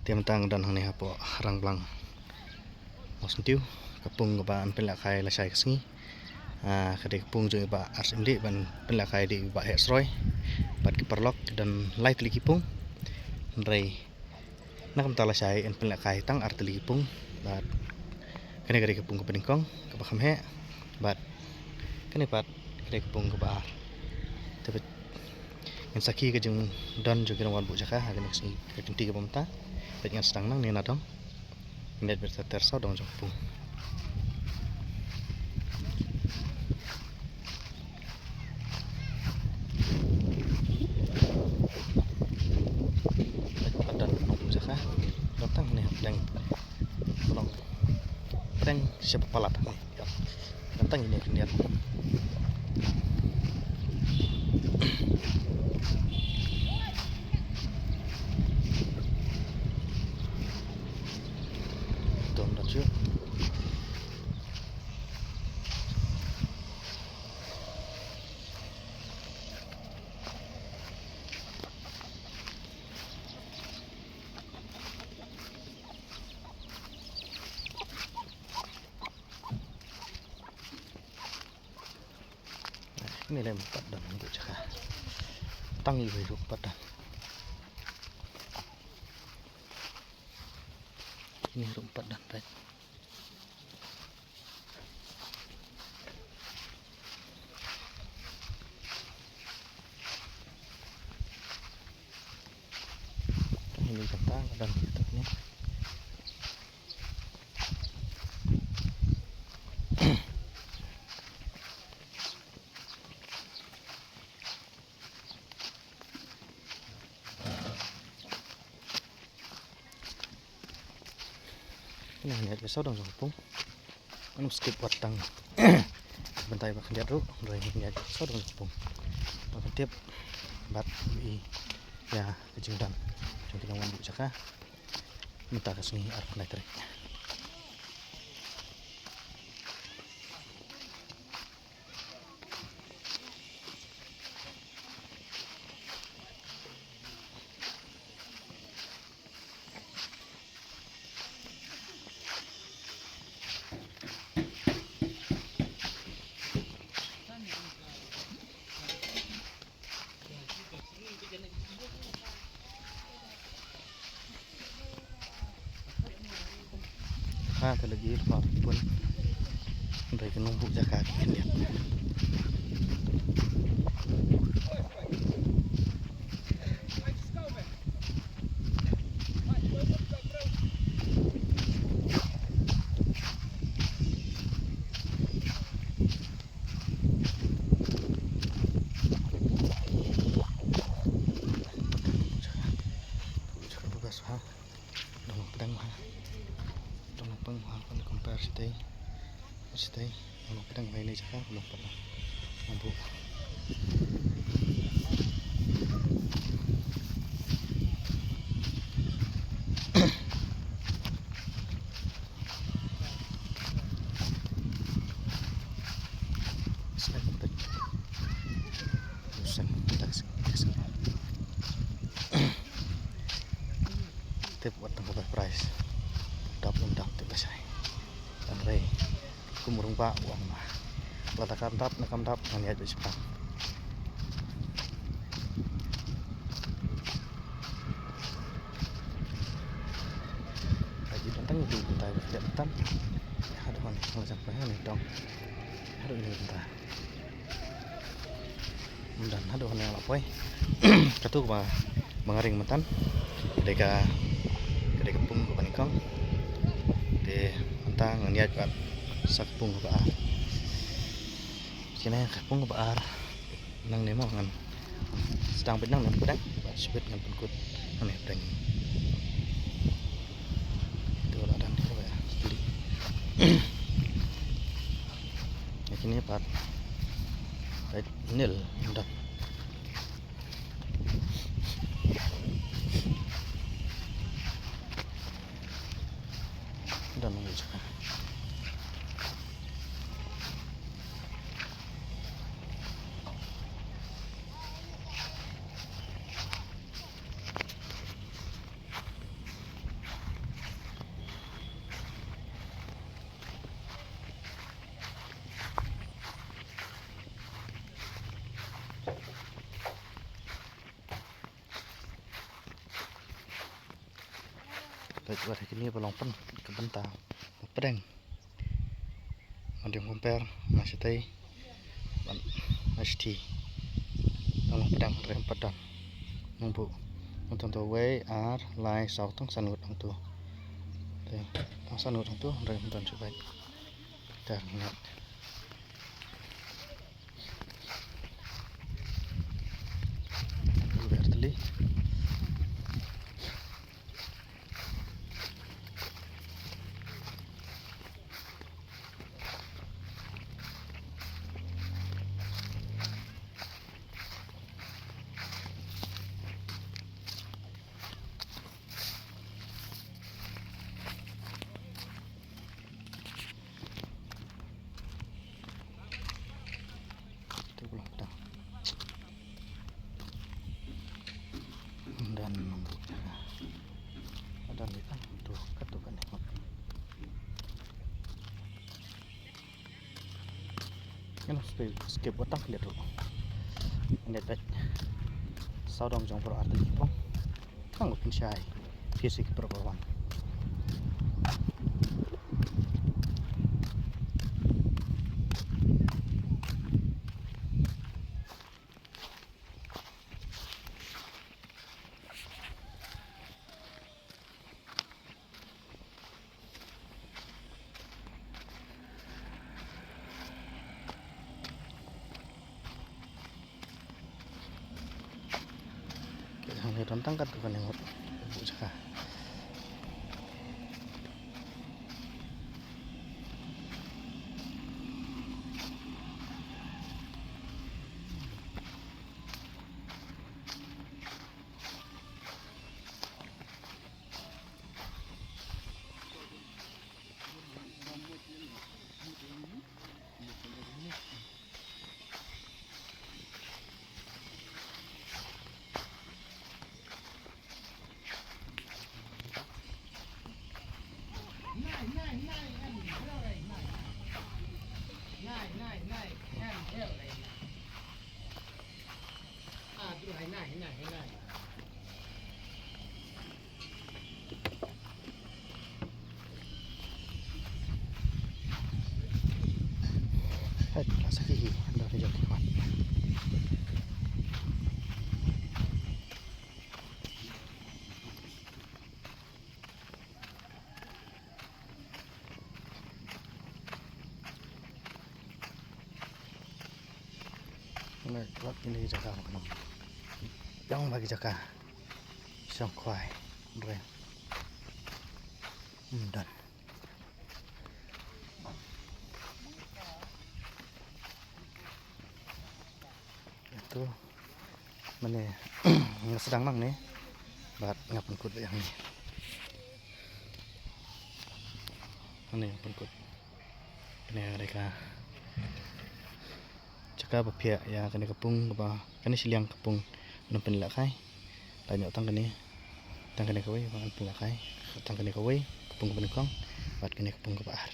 tiam tang dan hang hapo harang blang mos tiu kapung ba an pen la khai la sai kasngi kadai kapung jo ba RMD ban pen la khai di ba hesroy bat kiperlok dan light li kipung rei nakam tala sai en pen la khai tang arteli kipung bat kene kadai kapung ka peningkong ka bakam he bat kene pat kadai kapung ka ba tapi yang saki ke jeng don jo kira wan bu jaka hagen kasngi ka tinti ka pamta dengan sedang nang ni nadong net berteter sau dong jong pung padan nong bu jaka datang nih deng tolong deng siapa palat nih datang ini lihat dong dong ini lem padan bu jaka tang ibu hidup padan ini hidup padan baik ini kentang dan hitungnya ini hanya besar dong pung anu skip watang bentai bak lihat ru dari hanya besar dong pung maka tiap bat i ya kecil dan jadi kawan bu jaka minta kesini arep naik terlagi lupa pun dari kenumbu jaka kita lihat penghalang compare stay kalau kadang main aja kan belum pernah mampu tip buat tempat price dapur tiba saya dan rey kumurung pak uang mah latakan tap nakam tap hanya aja cepat lagi tentang itu kita tidak tentang ada kan kalau sampai nih dong ada ini bentar dan ada kan yang lapoy katu ba mengaring metan ketika pung ke panikong de antang niat buat sakpung ke baar kena kapung ke baar nang nemo ngan sedang benang nang kudang buat sebut ngan penkut aneh breng itu ada nih ya beli ya kini part baik nil udah nunggu juga baik buat kini belum pen kebentang pedeng Mandiang compare masih tay masih di dalam pedang rem pedang nunggu untuk tu way ar lai sau tong sanut ang tu tong sanut ang tu rem pedang cubai dah ingat biar teli dan ada ikan tuh ketukan kan skip otak lihat tuh lihat baik saudong jong pro arti pong kang pun syai fisik perempuan yang tentang kan tuh kan yang bu cakap hai rasa gigi dari jauh kuat buat ini jaga makan yang bagi jaga sang kuai ren dan itu mana sedang mang nih bat ngapun kut yang ini mana ngapun kut ini mereka cakap pihak ya kena kepung apa kena siliang kepung belum penilak kai tanya utang kena kawai bangan penilak kai utang kena kawai kepung bat kena kepung ke bahar.